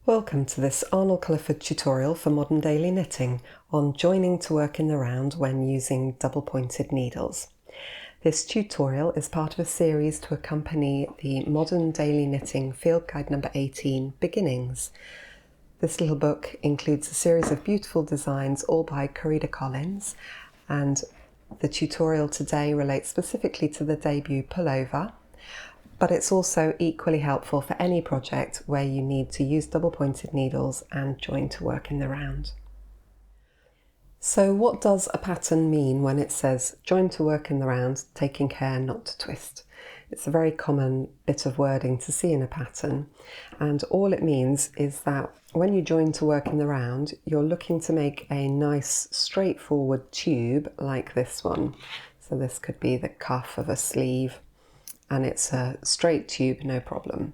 Welcome to this Arnold Culliford tutorial for modern daily knitting on joining to work in the round when using double-pointed needles. This tutorial is part of a series to accompany the Modern Daily Knitting Field Guide number 18, Beginnings. This little book includes a series of beautiful designs all by Karida Collins, and the tutorial today relates specifically to the Debut Pullover, but it's also equally helpful for any project where you need to use double-pointed needles and join to work in the round. So what does a pattern mean when it says join to work in the round, taking care not to twist? It's a very common bit of wording to see in a pattern, and all it means is that when you join to work in the round, you're looking to make a nice straightforward tube like this one. So this could be the cuff of a sleeve, and it's a straight tube, no problem.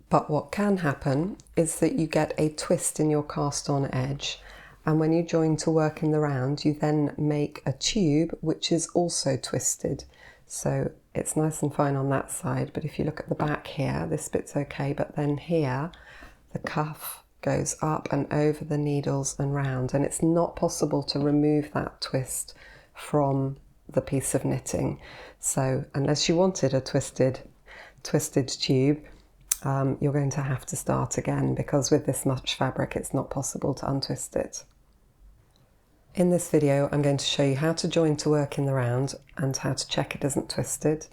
But what can happen is that you get a twist in your cast on edge, and when you join to work in the round you then make a tube which is also twisted. So it's nice and fine on that side, but if you look at the back here, this bit's okay, but then here the cuff goes up and over the needles and round, and it's not possible to remove that twist from the piece of knitting. So unless you wanted a twisted tube, you're going to have to start again, because with this much fabric it's not possible to untwist it. In this video I'm going to show you how to join to work in the round and how to check it isn't twisted.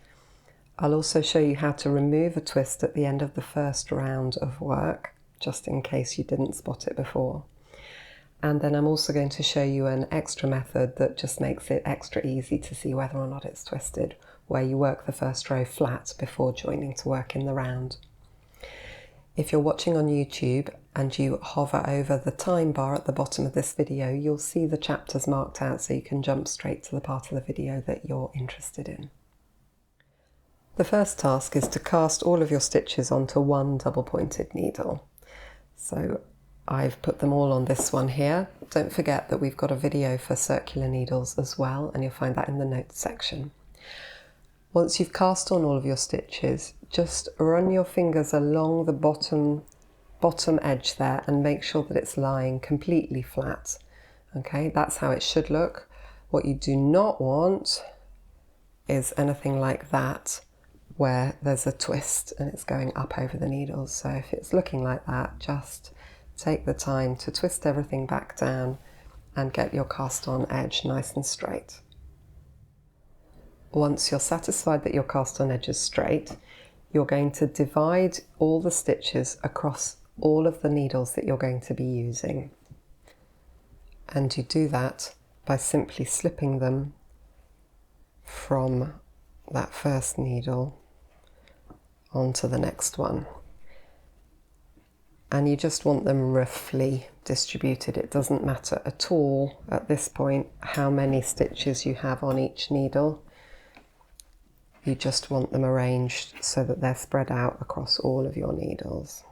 I'll also show you how to remove a twist at the end of the first round of work, just in case you didn't spot it before. And then I'm also going to show you an extra method that just makes it extra easy to see whether or not it's twisted, where you work the first row flat before joining to work in the round. If you're watching on YouTube and you hover over the time bar at the bottom of this video, you'll see the chapters marked out so you can jump straight to the part of the video that you're interested in. The first task is to cast all of your stitches onto one double-pointed needle. So I've put them all on this one here. Don't forget that we've got a video for circular needles as well, and you'll find that in the notes section. Once you've cast on all of your stitches, just run your fingers along the bottom edge there and make sure that it's lying completely flat. Okay, that's how it should look. What you do not want is anything like that, where there's a twist and it's going up over the needles. So if it's looking like that, just take the time to twist everything back down and get your cast on edge nice and straight. Once you're satisfied that your cast on edge is straight, you're going to divide all the stitches across all of the needles that you're going to be using. And you do that by simply slipping them from that first needle onto the next one. And you just want them roughly distributed. It doesn't matter at all at this point how many stitches you have on each needle. You just want them arranged so that they're spread out across all of your needles.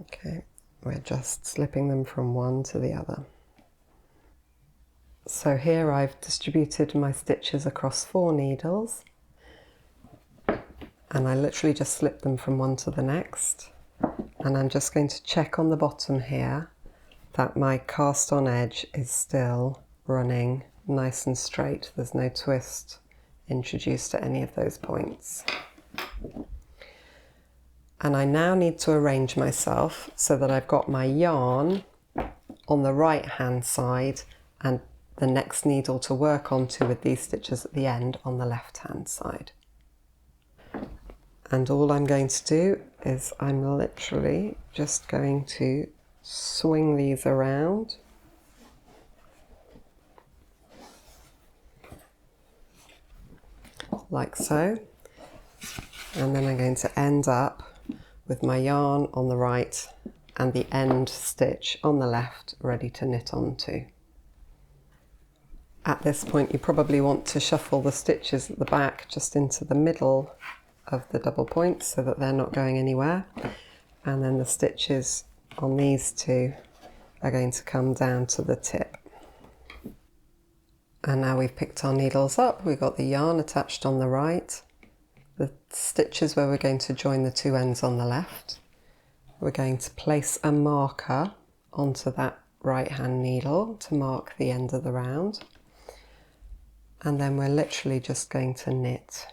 Okay, we're just slipping them from one to the other. So here I've distributed my stitches across 4 needles, and I literally just slip them from one to the next, and I'm just going to check on the bottom here that my cast on edge is still running nice and straight. There's no twist introduced at any of those points. And I now need to arrange myself so that I've got my yarn on the right hand side and the next needle to work onto with these stitches at the end on the left hand side. And all I'm going to do is I'm literally just going to swing these around . Like so, and then I'm going to end up with my yarn on the right and the end stitch on the left ready to knit onto. At this point you probably want to shuffle the stitches at the back just into the middle of the double points so that they're not going anywhere, and then the stitches on these two are going to come down to the tip. And now we've picked our needles up, we've got the yarn attached on the right, the stitches where we're going to join the two ends on the left. We're going to place a marker onto that right hand needle to mark the end of the round, and then we're literally just going to knit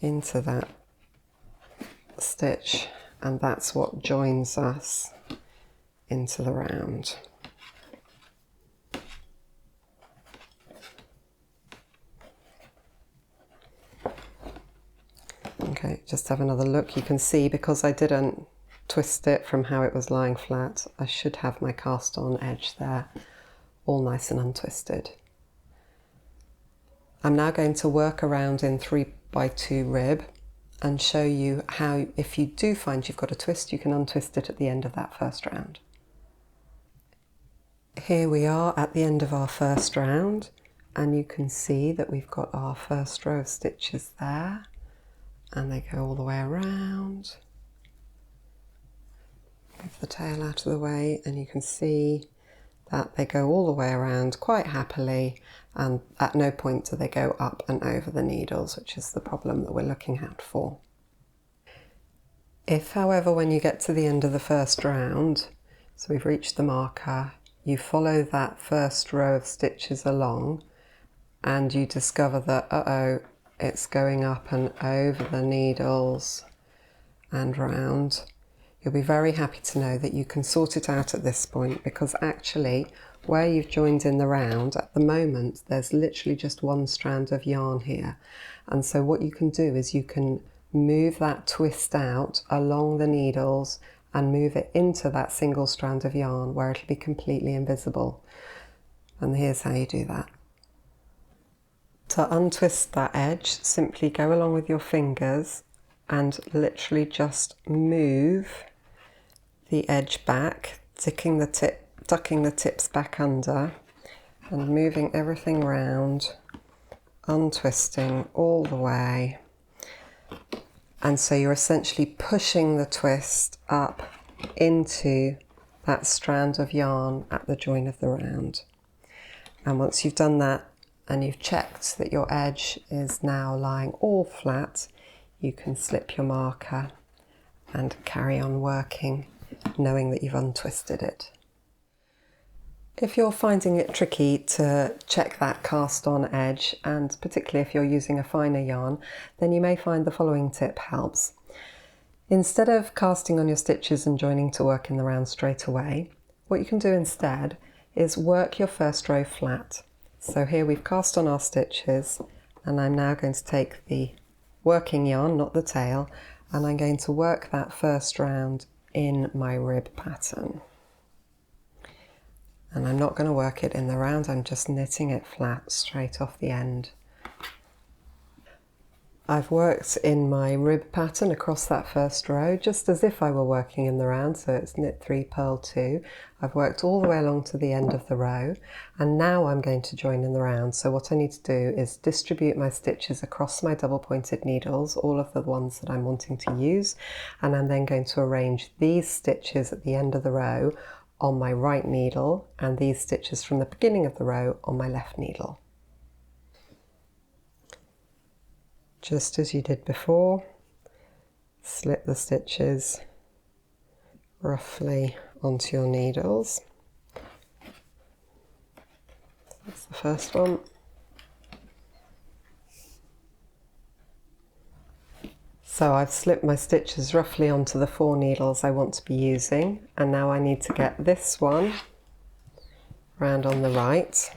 into that stitch, and that's what joins us into the round. Okay, just have another look. You can see, because I didn't twist it from how it was lying flat, I should have my cast on edge there all nice and untwisted. I'm now going to work around in 3x2 rib and show you how, if you do find you've got a twist, you can untwist it at the end of that first round. Here we are at the end of our first round, and you can see that we've got our first row of stitches there, and they go all the way around. Move the tail out of the way, and you can see that they go all the way around quite happily, and at no point do they go up and over the needles, which is the problem that we're looking out for. If, however, when you get to the end of the first round, so we've reached the marker, you follow that first row of stitches along and you discover that, it's going up and over the needles and round, you'll be very happy to know that you can sort it out at this point, because actually where you've joined in the round, at the moment there's literally just one strand of yarn here, and so what you can do is you can move that twist out along the needles and move it into that single strand of yarn where it'll be completely invisible. And here's how you do that. To untwist that edge, simply go along with your fingers and literally just move the edge back, tucking the tips back under and moving everything round, untwisting all the way. And so you're essentially pushing the twist up into that strand of yarn at the join of the round. And once you've done that and you've checked that your edge is now lying all flat, you can slip your marker and carry on working, knowing that you've untwisted it. If you're finding it tricky to check that cast on edge, and particularly if you're using a finer yarn, then you may find the following tip helps. Instead of casting on your stitches and joining to work in the round straight away, what you can do instead is work your first row flat. So here we've cast on our stitches, and I'm now going to take the working yarn, not the tail, and I'm going to work that first round in my rib pattern. And I'm not going to work it in the round, I'm just knitting it flat straight off the end. I've worked in my rib pattern across that first row, just as if I were working in the round, so it's knit 3, purl 2. I've worked all the way along to the end of the row, and now I'm going to join in the round. So what I need to do is distribute my stitches across my double pointed needles, all of the ones that I'm wanting to use, and I'm then going to arrange these stitches at the end of the row on my right needle, and these stitches from the beginning of the row on my left needle. Just as you did before, slip the stitches roughly onto your needles. That's the first one. So I've slipped my stitches roughly onto the 4 needles I want to be using, and now I need to get this one round on the right,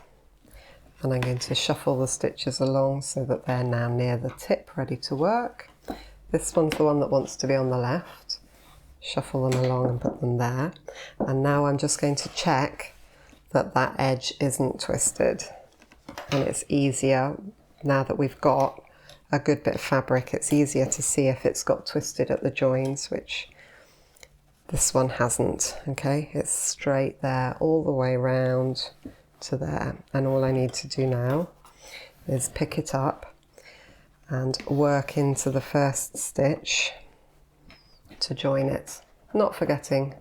and I'm going to shuffle the stitches along so that they're now near the tip, ready to work. This one's the one that wants to be on the left. Shuffle them along and put them there. And now I'm just going to check that that edge isn't twisted. And it's easier, now that we've got a good bit of fabric, it's easier to see if it's got twisted at the joins, which this one hasn't. Okay, it's straight there all the way round to there, and all I need to do now is pick it up and work into the first stitch to join it, not forgetting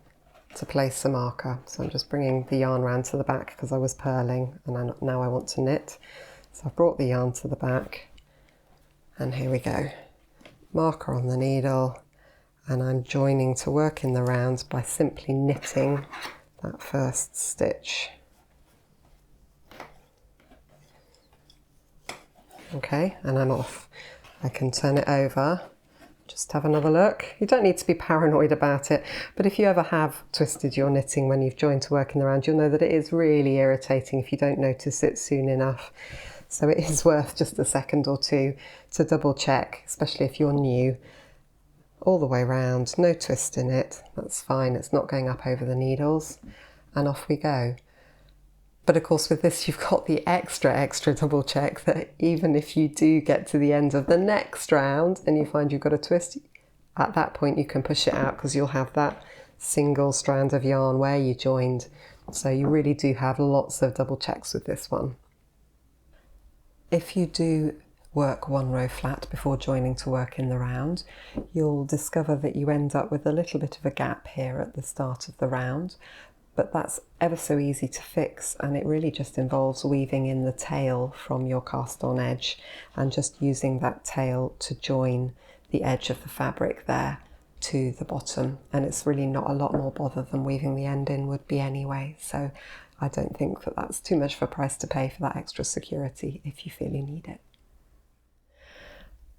to place the marker. So I'm just bringing the yarn round to the back because I was purling, and now I want to knit. So I've brought the yarn to the back, And here we go. Marker on the needle, and I'm joining to work in the round by simply knitting that first stitch. Okay, and I'm off. I can turn it over, just have another look. You don't need to be paranoid about it, but if you ever have twisted your knitting when you've joined to work in the round, you'll know that it is really irritating if you don't notice it soon enough. So it is worth just a second or two to double check, especially if you're new. All the way around, no twist in it, that's fine, it's not going up over the needles, and off we go. But of course with this you've got the extra double check that even if you do get to the end of the next round and you find you've got a twist, at that point you can push it out because you'll have that single strand of yarn where you joined. So you really do have lots of double checks with this one. If you do work one row flat before joining to work in the round, you'll discover that you end up with a little bit of a gap here at the start of the round. But that's ever so easy to fix, and it really just involves weaving in the tail from your cast on edge and just using that tail to join the edge of the fabric there to the bottom, and it's really not a lot more bother than weaving the end in would be anyway, so I don't think that that's too much of a price to pay for that extra security if you feel you need it.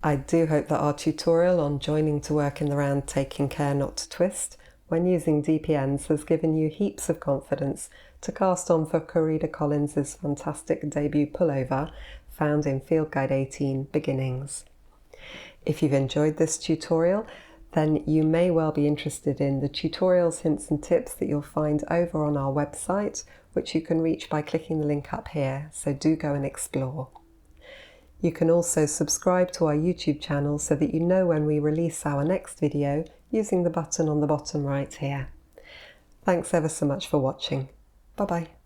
I do hope that our tutorial on joining to work in the round taking care not to twist when using DPNs has given you heaps of confidence to cast on for Karida Collins' fantastic debut pullover found in Field Guide 18 Beginnings. If you've enjoyed this tutorial, then you may well be interested in the tutorials, hints and tips that you'll find over on our website, which you can reach by clicking the link up here, so do go and explore. You can also subscribe to our YouTube channel so that you know when we release our next video using the button on the bottom right here. Thanks ever so much for watching. Bye bye.